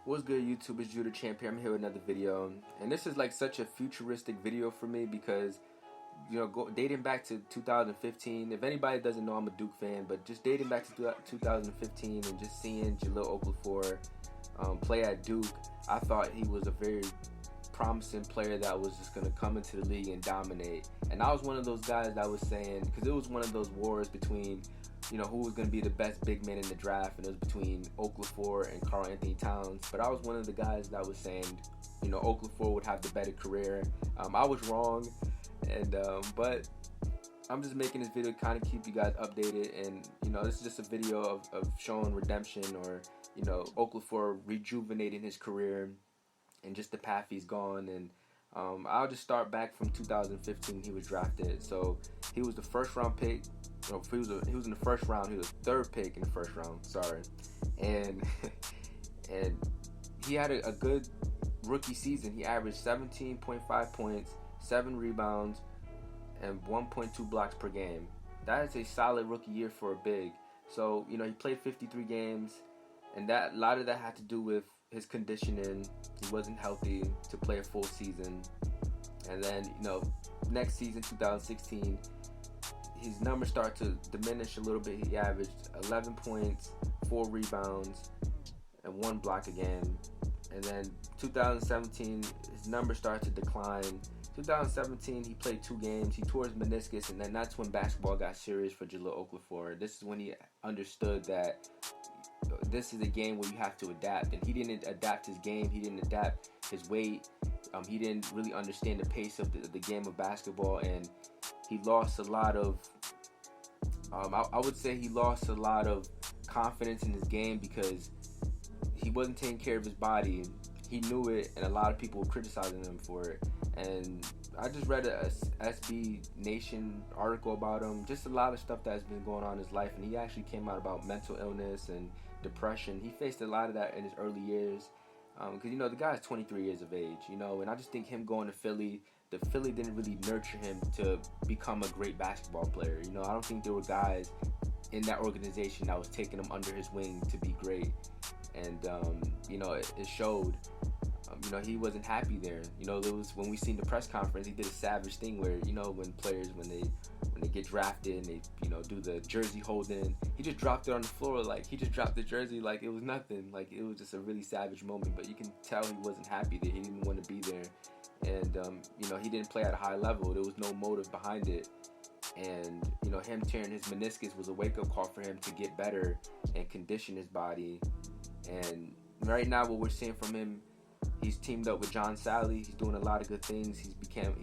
What's good, YouTube? It's Judah Champ here. I'm here with another video, and this is like such a futuristic video for me because dating back to 2015. If anybody doesn't know, I'm a Duke fan, but just dating back to 2015 and just seeing Jahlil Okafor play at Duke, I thought he was a very promising player that was just going to come into the league and dominate. And I was one of those guys that was saying, because it was one of those wars between who was going to be the best big man in the draft, and it was between Okafor and Karl Anthony Towns. But I was one of the guys that was saying, Okafor would have the better career. I was wrong, and but I'm just making this video to kind of keep you guys updated. And this is just a video of showing redemption, or Okafor rejuvenating his career and just the path he's gone. And I'll just start back from 2015. He was drafted, so he was the first round pick. He was in the first round. He was the third pick in the first round. Sorry, and he had a good rookie season. He averaged 17.5 points, 7 rebounds, and 1.2 blocks per game. That is a solid rookie year for a big. So he played 53 games, and a lot of that had to do with his conditioning. He wasn't healthy to play a full season, and then next season, 2016. His numbers start to diminish a little bit. He averaged 11 points, 4 rebounds, and 1 block a game. And then 2017, his numbers start to decline. 2017, he played 2 games. He tore his meniscus, and then that's when basketball got serious for Jahlil Okafor. This is when he understood that this is a game where you have to adapt. And he didn't adapt his game. He didn't adapt his weight. He didn't really understand the pace of the game of basketball, and he lost a lot of, I would say he lost a lot of confidence in his game because he wasn't taking care of his body. He knew it, and a lot of people were criticizing him for it. And I just read a SB Nation article about him, just a lot of stuff that's been going on in his life, and he actually came out about mental illness and depression. He faced a lot of that in his early years because, the guy's 23 years of age, and I just think him going to Philly, the Philly didn't really nurture him to become a great basketball player. I don't think there were guys in that organization that was taking him under his wing to be great. And, it showed. He wasn't happy there. It was when we seen the press conference, he did a savage thing where, when players, when they get drafted and they, do the jersey holding, he just dropped it on the floor. Like, he just dropped the jersey like it was nothing. Like, it was just a really savage moment. But you can tell he wasn't happy there. He didn't want to be there. And, he didn't play at a high level. There was no motive behind it. And, him tearing his meniscus was a wake-up call for him to get better and condition his body. And right now what we're seeing from him, he's teamed up with John Sally. He's doing a lot of good things. He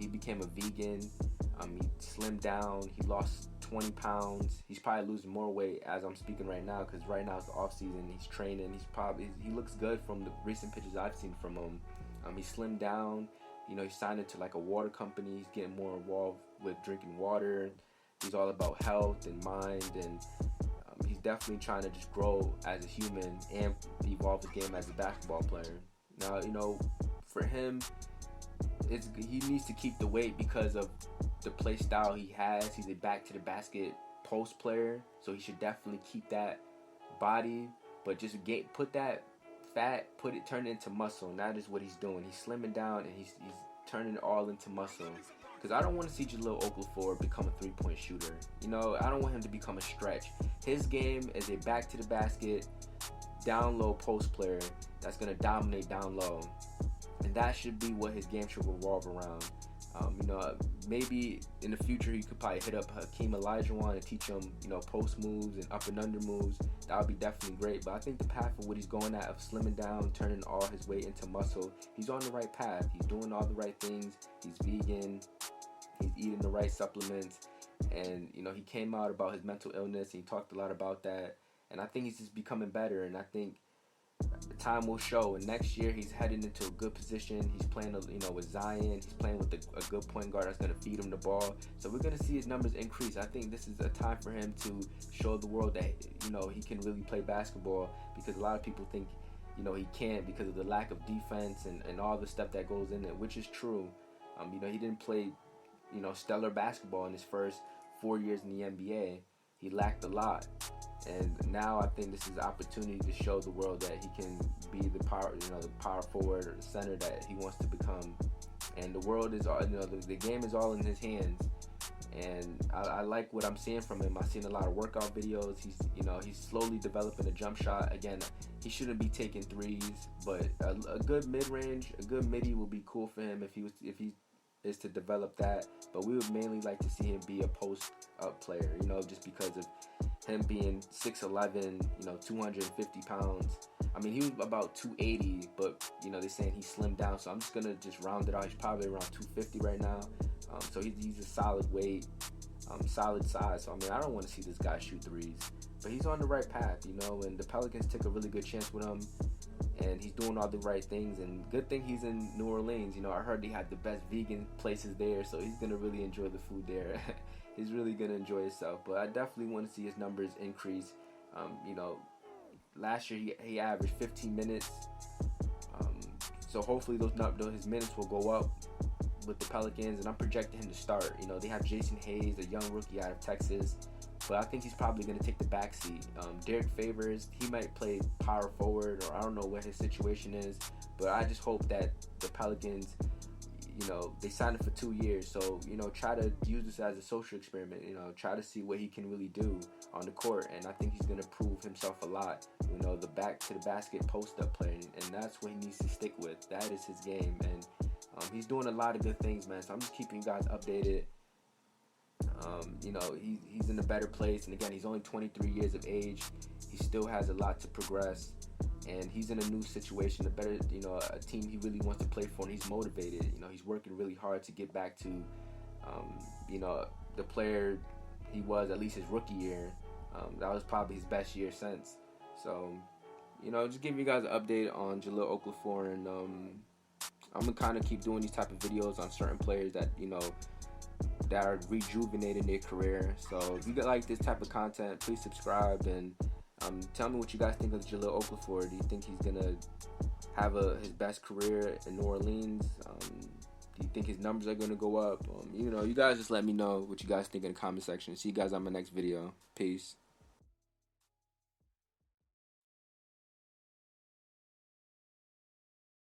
became a vegan. He slimmed down. He lost 20 pounds. He's probably losing more weight as I'm speaking right now, because right now it's the off season. He's training. He looks good from the recent pictures I've seen from him. He slimmed down. He signed into like a water company. He's getting more involved with drinking water. He's all about health and mind, and he's definitely trying to just grow as a human and evolve his game as a basketball player. Now, for him, he needs to keep the weight because of the play style he has. He's a back to the basket post player, so he should definitely keep that body, but just put that fat, turn it into muscle. And that is what he's doing. He's slimming down, and he's turning it all into muscle. Because I don't want to see Jahlil Okafor become a 3-point shooter. I don't want him to become a stretch. His game is a back to the basket, down low post player that's going to dominate down low. And that should be what his game should revolve around. Maybe in the future he could probably hit up Hakeem Olajuwon and teach him, post moves and up and under moves. That would be definitely great. But I think the path of what he's going at, of slimming down, turning all his weight into muscle, he's on the right path. He's doing all the right things. He's vegan. He's eating the right supplements. And, he came out about his mental illness, and he talked a lot about that. And I think he's just becoming better. And I think time will show. And next year he's heading into a good position. He's playing, with Zion. He's playing with a good point guard that's going to feed him the ball. So we're going to see his numbers increase. I think this is a time for him to show the world that, he can really play basketball, because a lot of people think, he can't because of the lack of defense and all the stuff that goes in it, which is true. He didn't play, stellar basketball in his first 4 years in the NBA. he lacked a lot. And now I think this is an opportunity to show the world that he can be the power, the power forward or the center that he wants to become. And the world is all, the game is all in his hands. And I like what I'm seeing from him. I've seen a lot of workout videos. He's slowly developing a jump shot. Again, he shouldn't be taking threes, but a good mid-range, a good midi will be cool for him if he is to develop that. But we would mainly like to see him be a post-up player, just because of him being 6'11", 250 pounds. I mean, he was about 280, but, they're saying he slimmed down. So I'm just going to just round it out. He's probably around 250 right now. So he's a solid weight, solid size. So, I mean, I don't want to see this guy shoot threes. But he's on the right path, and the Pelicans took a really good chance with him. And he's doing all the right things. And good thing he's in New Orleans. I heard they had the best vegan places there. So he's going to really enjoy the food there. He's really going to enjoy himself. But I definitely want to see his numbers increase. Last year he averaged 15 minutes. So hopefully his minutes will go up with the Pelicans. And I'm projecting him to start. They have Jason Hayes, a young rookie out of Texas. But I think he's probably going to take the backseat. Derek Favors, he might play power forward, or I don't know what his situation is. But I just hope that the Pelicans, they signed him for 2 years. So, try to use this as a social experiment. Try to see what he can really do on the court. And I think he's going to prove himself a lot. The back to the basket post-up player. And that's what he needs to stick with. That is his game. And he's doing a lot of good things, man. So I'm just keeping you guys updated. He's in a better place. And again, he's only 23 years of age. He still has a lot to progress. And he's in a new situation, a team he really wants to play for, and he's motivated. He's working really hard to get back to, the player he was at least his rookie year. That was probably his best year since. So, just giving you guys an update on Jahlil Okafor, and I'm gonna kind of keep doing these type of videos on certain players that that are rejuvenating their career. So if you like this type of content, please subscribe and tell me what you guys think of Jahlil Okafor. Do you think he's gonna have his best career in New Orleans? Do you think his numbers are gonna go up? You guys just let me know what you guys think in the comment section. See you guys on my next video. Peace.